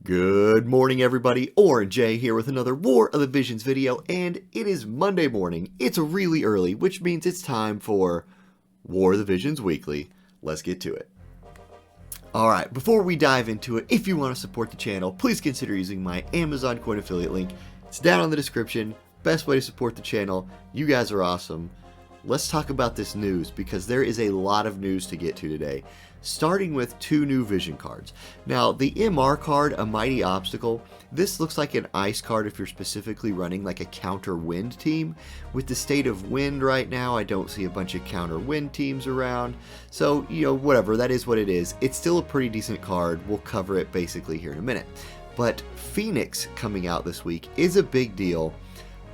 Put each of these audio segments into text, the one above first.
Good morning, everybody. Auronnj Jayy here with another War of the Visions video, and it is Monday morning. It's really early, which means it's time for War of the Visions Weekly. Let's get to it. Alright, before we dive into it, if you want to support the channel, please consider using my Amazon coin affiliate link. It's down in the description. Best way to support the channel. You guys are awesome. Let's talk about this news because there is a lot of news to get to today, starting with two new vision cards. Now, the MR card, A Mighty Obstacle, this looks like an ice card if you're specifically running like a counter wind team. With the state of wind right now, I don't see a bunch of counter wind teams around. So, whatever, that is what it is. It's still a pretty decent card. We'll cover it basically here in a minute. But Pheonix coming out this week is a big deal.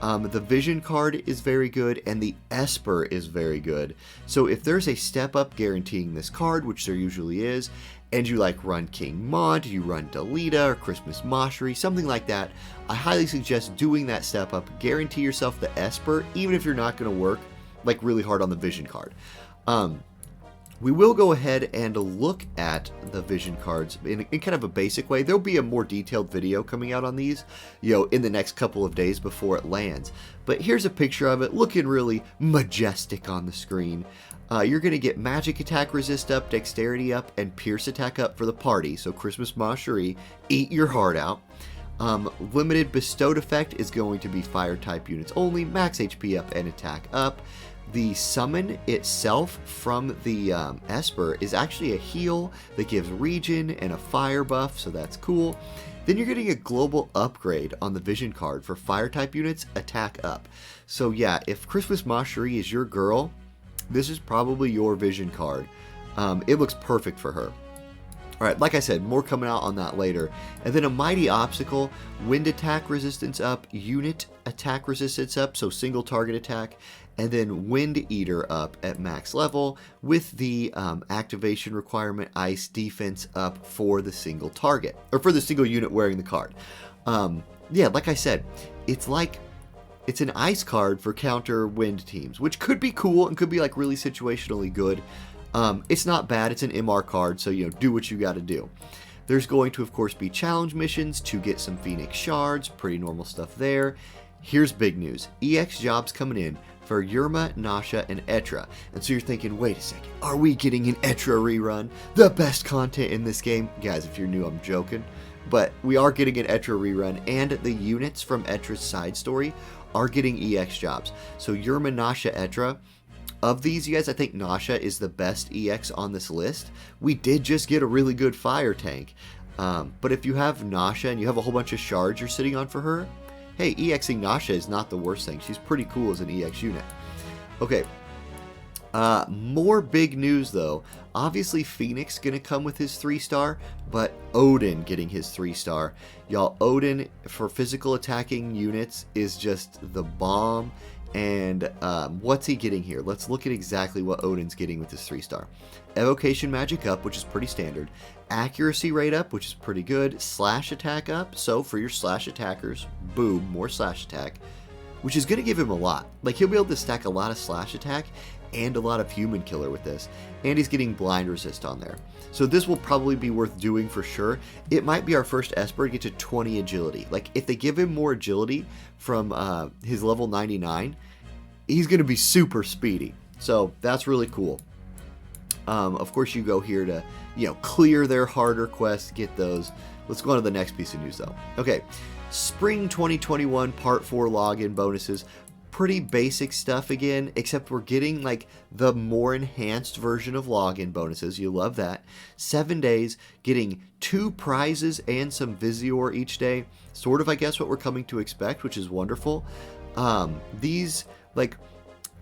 The Vision card is very good, and the Esper is very good. So if there's a step up guaranteeing this card, which there usually is, and you like run King Mont, you run Delita or Christmas Macherie, something like that, I highly suggest doing that step up. Guarantee yourself the Esper, even if you're not going to work like really hard on the Vision card. We will go ahead and look at the Vision cards in kind of a basic way. There'll be a more detailed video coming out on these, in the next couple of days before it lands. But here's a picture of it looking really majestic on the screen. You're going to get Magic Attack Resist up, Dexterity up, and Pierce Attack up for the party. So Christmas Macherie, eat your heart out. Limited Bestowed effect is going to be Fire type units only, Max HP up and Attack up. The summon itself from the Esper is actually a heal that gives regen and a fire buff, so that's cool. Then you're getting a global upgrade on the Vision card for fire type units, attack up. So yeah, if Christmas Macherie is your girl, this is probably your Vision card. It looks perfect for her. Alright, like I said, more coming out on that later. And then a Mighty Obstacle, Wind Attack Resistance up, Unit Attack Resistance up, so single target attack, and then Wind Eater up at max level with the activation requirement Ice Defense up for the single target, or for the single unit wearing the card. Yeah, like I said, it's an ice card for counter wind teams, which could be cool and could be like really situationally good. It's not bad. It's an MR card, so do what you got to do. There's going to, of course, be challenge missions to get some Pheonix shards. Pretty normal stuff there. Here's big news. EX jobs coming in for Yurma, Nasha, and Etra. And so you're thinking, wait a second, are we getting an Etra rerun? The best content in this game? Guys, if you're new, I'm joking. But we are getting an Etra rerun, and the units from Etra's side story are getting EX jobs. So Yurma, Nasha, Etra. Of these, you guys, I think Nasha is the best EX on this list. We did just get a really good fire tank. But if you have Nasha and you have a whole bunch of shards you're sitting on for her, hey, EXing Nasha is not the worst thing. She's pretty cool as an EX unit. Okay. More big news, though. Obviously, Pheonix going to come with his 3-star, but Odin getting his 3-star. Y'all, Odin for physical attacking units is just the bomb. And what's he getting here? Let's look at exactly what Odin's getting with his 3-star. Evocation Magic up, which is pretty standard. Accuracy rate up, which is pretty good. Slash attack up, so for your slash attackers, boom, more slash attack, which is going to give him a lot. Like, he'll be able to stack a lot of slash attack and a lot of human killer with this. And he's getting blind resist on there. So this will probably be worth doing for sure. It might be our first Esper to get to 20 agility. Like, if they give him more agility from his level 99, he's going to be super speedy. So that's really cool. Of course, you go here to, clear their harder quests, get those. Let's go on to the next piece of news, though. Okay, Spring 2021 Part 4 login bonuses. Pretty basic stuff again, except we're getting like the more enhanced version of login bonuses. You love that. 7 days, getting 2 prizes and some Visior each day. Sort of, I guess, what we're coming to expect, which is wonderful. These, like,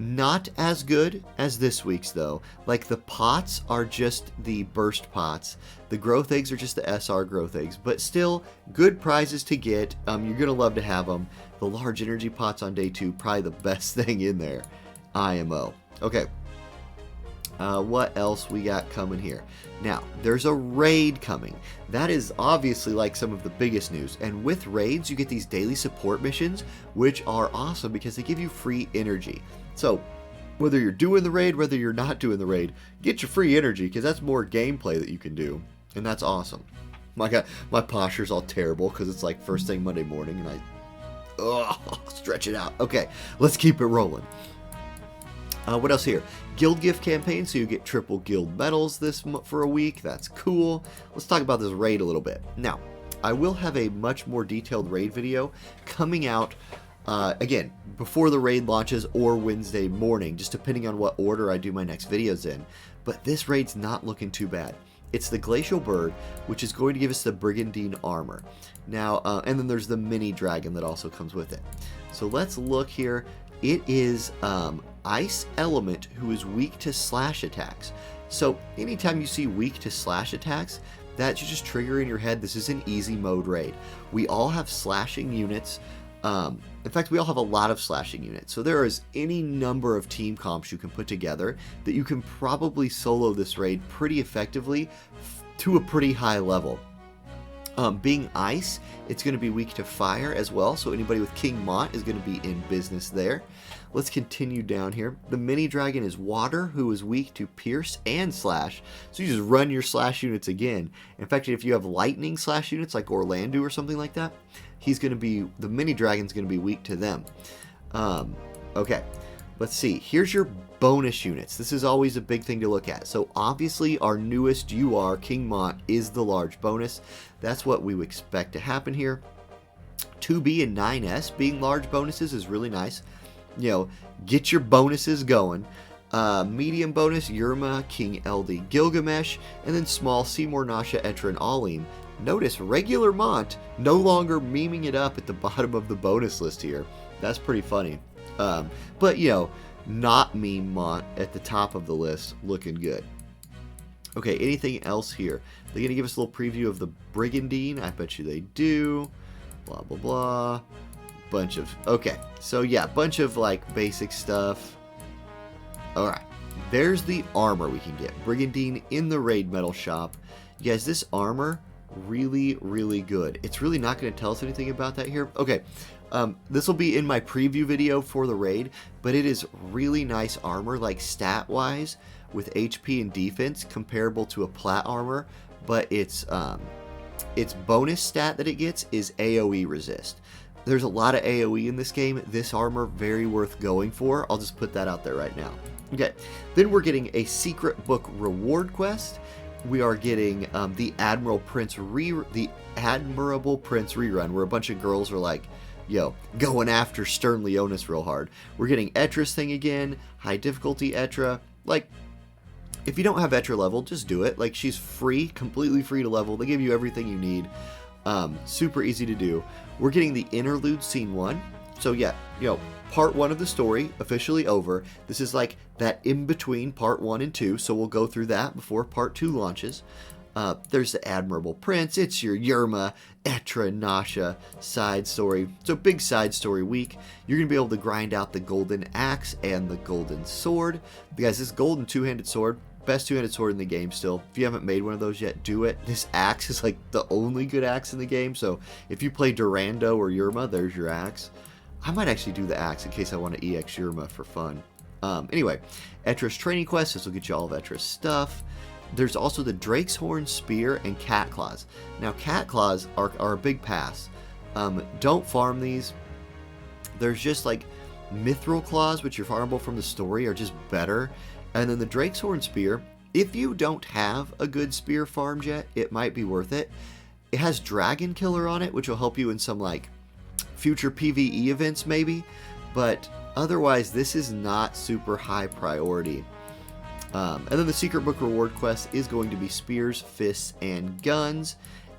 not as good as this week's, though. Like, the pots are just the burst pots. The growth eggs are just the SR growth eggs. But still, good prizes to get. You're going to love to have them. The large energy pots on day 2, probably the best thing in there. IMO. Okay. What else we got coming here? Now, there's a raid coming. That is obviously like some of the biggest news. And with raids, you get these daily support missions, which are awesome because they give you free energy. So, whether you're doing the raid, whether you're not doing the raid, get your free energy because that's more gameplay that you can do. And that's awesome. My God, my posture's all terrible because it's like first thing Monday morning and stretch it out. Okay, let's keep it rolling. What else here? Guild gift campaign, so you get triple guild medals for a week. That's cool. Let's talk about this raid a little bit. Now, I will have a much more detailed raid video coming out, again, before the raid launches or Wednesday morning, just depending on what order I do my next videos in. But this raid's not looking too bad. It's the Glacial Bird, which is going to give us the Brigandine armor. Now, and then there's the mini dragon that also comes with it. So let's look here. It is Ice Element, who is weak to slash attacks. So anytime you see weak to slash attacks, that should just trigger in your head, this is an easy mode raid. We all have slashing units. In fact, we all have a lot of slashing units. So there is any number of team comps you can put together that you can probably solo this raid pretty effectively to a pretty high level. Being ice, it's going to be weak to fire as well, so anybody with King Mont is going to be in business there. Let's continue down here. The mini dragon is water, who is weak to pierce and slash, so you just run your slash units again. In fact, if you have lightning slash units like Orlando or something like that, the mini dragon's going to be weak to them. Okay, let's see. Here's your bonus units. This is always a big thing to look at. So obviously our newest UR, King Mont, is the large bonus. That's what we would expect to happen here. 2B and 9S being large bonuses is really nice. You know, get your bonuses going. Medium bonus, Yerma, King LD, Gilgamesh, and then small, Seymour, Nasha, Etra, and Alim. Notice regular Mont no longer memeing it up at the bottom of the bonus list here. That's pretty funny. But, you know, not meme Mont at the top of the list, looking good. Okay, anything else here? They're going to give us a little preview of the Brigandine. I bet you they do. Blah, blah, blah. Bunch of... Okay, so yeah, bunch of, like, basic stuff. Alright, there's the armor we can get. Brigandine in the Raid Metal Shop. You guys, this armor, really, really good. It's really not going to tell us anything about that here. Okay, this will be in my preview video for the raid, but it is really nice armor, like stat-wise, with HP and defense, comparable to a plat armor, but its bonus stat that it gets is AoE resist. There's a lot of AoE in this game. This armor, very worth going for. I'll just put that out there right now. Okay, then we're getting a secret book reward quest. We are getting the Admirable Prince rerun, where a bunch of girls are like, yo, going after Stern Leonis real hard. We're getting Etra's thing again, high difficulty Etra. Like, if you don't have Etra level, just do it. Like, she's free, completely free to level. They give you everything you need. Super easy to do. We're getting the Interlude Scene 1. So yeah, you know, part 1 of the story officially over. This is like that in between part 1 and 2, so we'll go through that before part 2 launches. There's the Admirable Prince. It's your Yerma, Etra, Nasha side story. So big side story week. You're going to be able to grind out the Golden Axe and the Golden Sword. Guys, this golden two-handed sword, best two-handed sword in the game still. If you haven't made one of those yet, do it. This axe is like the only good axe in the game, so if you play Durando or Yerma, there's your axe. I might actually do the axe in case I want to EX Yerma for fun. Anyway, Etra's training quest. This will get you all of Etra's stuff. There's also the Drake's Horn Spear and Cat Claws. Now, Cat Claws are a big pass. Don't farm these. There's just like Mithril Claws, which are farmable from the story, are just better. And then the Drake's Horn Spear, if you don't have a good spear farmed yet, it might be worth it. It has Dragon Killer on it, which will help you in some like future PvE events maybe. But otherwise, this is not super high priority. And then the secret book reward quest is going to be spears, fists, and guns.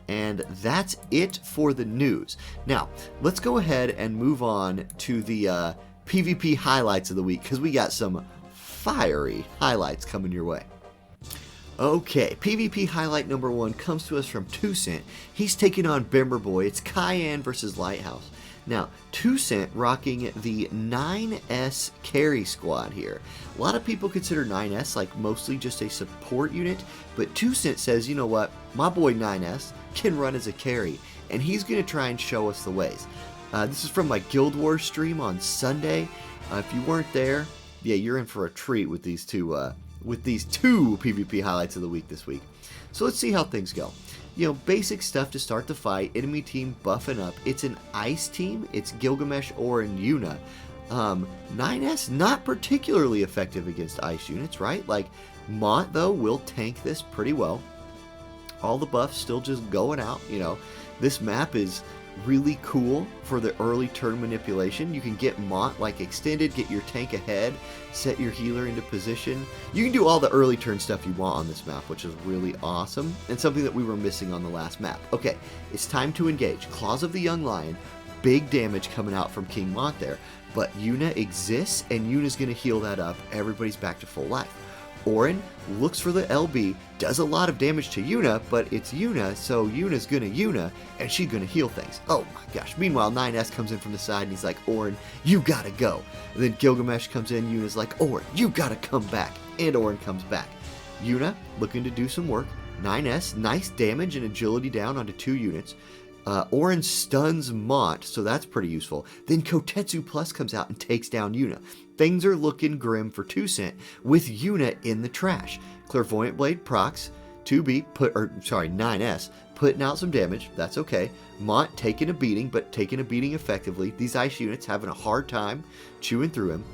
And that's it for the news. Now, let's go ahead and move on to the PvP highlights of the week, because we got some fiery highlights coming your way. Okay, PvP highlight number 1 comes to us from 2cent. He's taking on Bimberboy. It's Cayenne versus Lighthouse. Now, 2cent rocking the 9S carry squad here. A lot of people consider 9S like mostly just a support unit, but 2cent says, you know what, my boy 9S can run as a carry, and he's going to try and show us the ways. This is from my Guild Wars stream on Sunday. If you weren't there, yeah, you're in for a treat with these two PvP highlights of the week this week. So let's see how things go. you know, basic stuff to start the fight. Enemy team buffing up. It's an ice team. It's Gilgamesh, Auronnj, Yuna. 9S not particularly effective against ice units, right? Like, Mont, though, will tank this pretty well. All the buffs still just going out, you know. This map is really cool for the early turn manipulation. You can get Mont like extended, get your tank ahead, set your healer into position. You can do all the early turn stuff you want on this map, which is really awesome, and something that we were missing on the last map. Okay, it's time to engage. Claws of the Young Lion, big damage coming out from King Mont there, but Yuna exists, and Yuna's going to heal that up. Everybody's back to full life. Auronnj looks for the LB, does a lot of damage to Yuna, but it's Yuna, so Yuna's gonna Yuna, and she's gonna heal things. Oh my gosh. Meanwhile, 9S comes in from the side, and he's like, Auronnj, you gotta go. And then Gilgamesh comes in, Yuna's like, Auronnj, you gotta come back. And Auronnj comes back. Yuna looking to do some work. 9S, nice damage and agility down onto 2 units. Auronnj stuns Mont, so that's pretty useful. Then Kotetsu Plus comes out and takes down Yuna. Things are looking grim for 2cent with Yuna in the trash. Clairvoyant Blade procs, 9S putting out some damage. That's okay. Mont taking a beating, but taking a beating effectively. These ice units having a hard time chewing through him.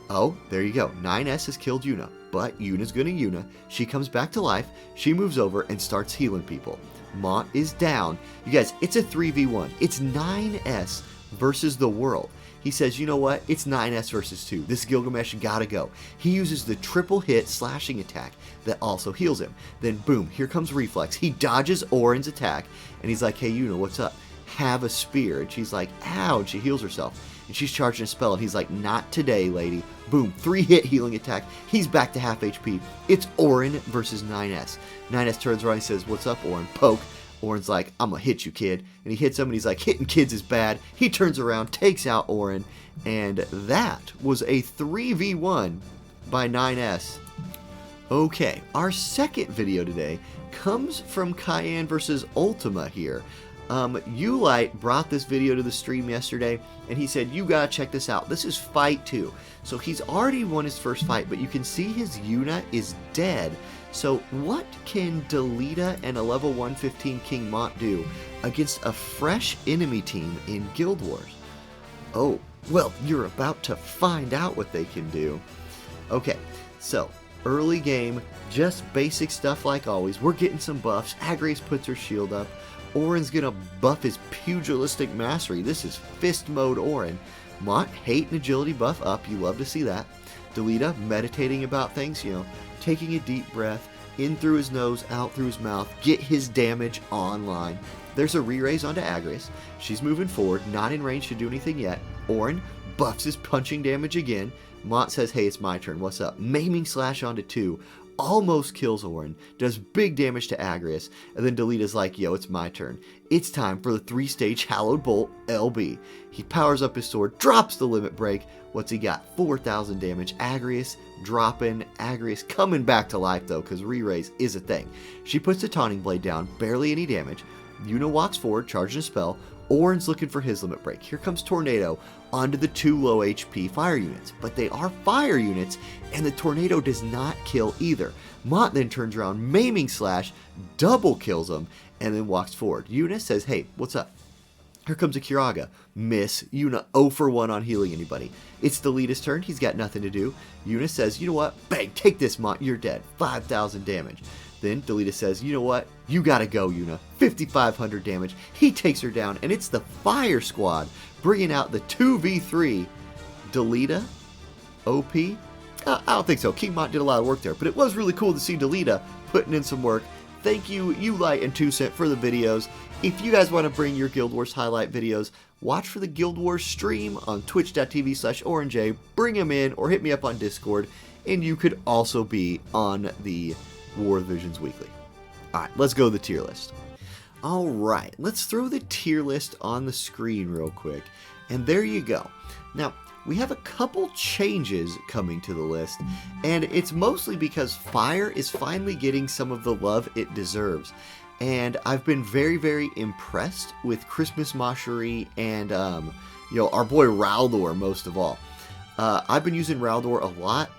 Oh, there you go. 9S has killed Yuna, but Yuna's gonna Yuna. She comes back to life. She moves over and starts healing people. Mont is down. You guys, it's a 3v1. It's 9S versus the world. He says, you know what? It's 9S versus 2. This Gilgamesh gotta go. He uses the triple hit slashing attack that also heals him. Then boom, here comes Reflex. He dodges Auronnj's attack, and he's like, hey, Yuna, what's up? Have a spear. And she's like, ow, and she heals herself. And she's charging a spell, and he's like, not today, lady. Boom, 3-hit healing attack. He's back to half HP. It's Auronnj versus 9S. 9S turns around and says, what's up, Auronnj? Poke. Auronnj's like, I'm gonna hit you, kid. And he hits him, and he's like, hitting kids is bad. He turns around, takes out Auronnj, and that was a 3v1 by 9S. Okay, our second video today comes from Cayenne versus Ultima here. Ulight brought this video to the stream yesterday, and he said, you gotta check this out. This is fight 2. So he's already won his first fight, but you can see his Yuna is dead. So what can Delita and a level 115 King Mont do against a fresh enemy team in Guild Wars? Oh, well, you're about to find out what they can do. Okay, so early game, just basic stuff like always. We're getting some buffs. Agrius puts her shield up. Auronnj's gonna buff his pugilistic mastery. This is fist mode Auronnj. Mont, hate and agility buff up. You love to see that. Delita, meditating about things, you know, taking a deep breath, in through his nose, out through his mouth, get his damage online. There's a re-raise onto Agrius. She's moving forward, not in range to do anything yet. Auronnj buffs his punching damage again. Mont says, hey, it's my turn, what's up? Maiming slash onto 2. Almost kills Auronnj, does big damage to Agrius, and then Delita's like, yo, it's my turn. It's time for the 3-stage Hallowed Bolt LB. He powers up his sword, drops the limit break. What's he got? 4,000 damage. Agrius dropping. Agrius coming back to life, though, because re-raise is a thing. She puts the Taunting Blade down, barely any damage. Yuna walks forward, charging a spell. Auronnj's looking for his limit break. Here comes Tornado onto the 2 low HP fire units. But they are fire units, and the Tornado does not kill either. Mont then turns around, Maiming Slash, double kills him, and then walks forward. Yuna says, hey, what's up? Here comes a Kiraga. Miss. Yuna 0 for 1 on healing anybody. It's Delita's turn. He's got nothing to do. Yuna says, you know what? Bang, take this, Mont. You're dead. 5,000 damage. Then Delita says, you know what? You gotta go, Yuna. 5,500 damage. He takes her down, and it's the Fire Squad bringing out the 2v3. Delita? OP? I don't think so. King Mont did a lot of work there, but it was really cool to see Delita putting in some work. Thank you, Ulight and 2cent, for the videos. If you guys want to bring your Guild Wars highlight videos, watch for the Guild Wars stream on twitch.tv/Auronnj. Bring them in or hit me up on Discord, and you could also be on the War of the Visions Weekly. Alright, let's go to the tier list. Alright, let's throw the tier list on the screen real quick. And there you go. Now, we have a couple changes coming to the list, and it's mostly because Fire is finally getting some of the love it deserves. And I've been very, very impressed with Christmas Macherie and, our boy Raldor most of all. I've been using Raldor a lot.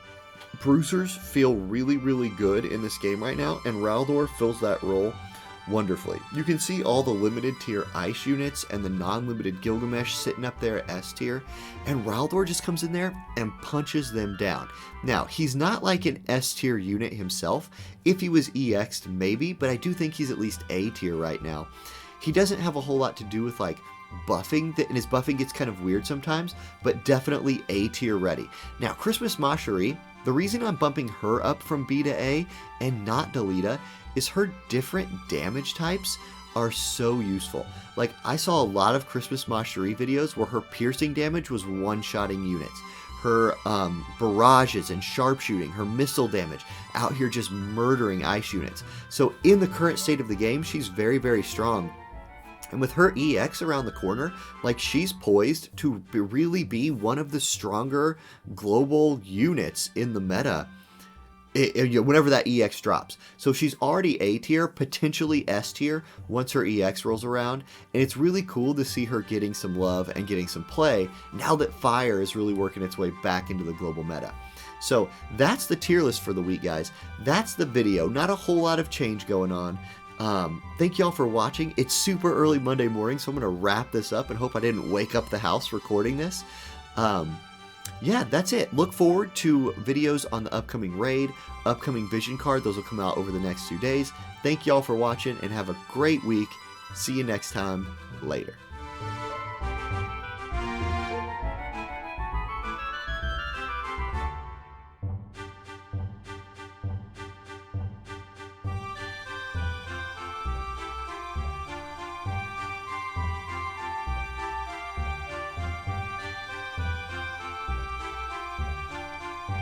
Bruisers feel really, really good in this game right now, and Raldor fills that role wonderfully. You can see all the limited tier ice units and the non-limited Gilgamesh sitting up there at S tier, and Raldor just comes in there and punches them down. Now, he's not like an S tier unit himself. If he was EX'd, maybe, but I do think he's at least A tier right now. He doesn't have a whole lot to do with like buffing, and his buffing gets kind of weird sometimes, but definitely A tier ready. Now, Christmas Macherie, the reason I'm bumping her up from B to A and not Delita is her different damage types are so useful. Like, I saw a lot of Christmas Macherie videos where her piercing damage was one-shotting units. Her barrages and sharpshooting, her missile damage, out here just murdering ice units. So in the current state of the game, she's very, very strong. And with her EX around the corner, like, she's poised to really be one of the stronger global units in the meta whenever that EX drops. So she's already A tier, potentially S tier, once her EX rolls around. And it's really cool to see her getting some love and getting some play now that fire is really working its way back into the global meta. So that's the tier list for the week, guys. That's the video. Not a whole lot of change going on. Thank y'all for watching. It's super early Monday morning, so I'm going to wrap this up and hope I didn't wake up the house recording this. Yeah, that's it. Look forward to videos on the upcoming raid, upcoming vision card. Those will come out over the next 2 days. Thank y'all for watching and have a great week. See you next time. Later.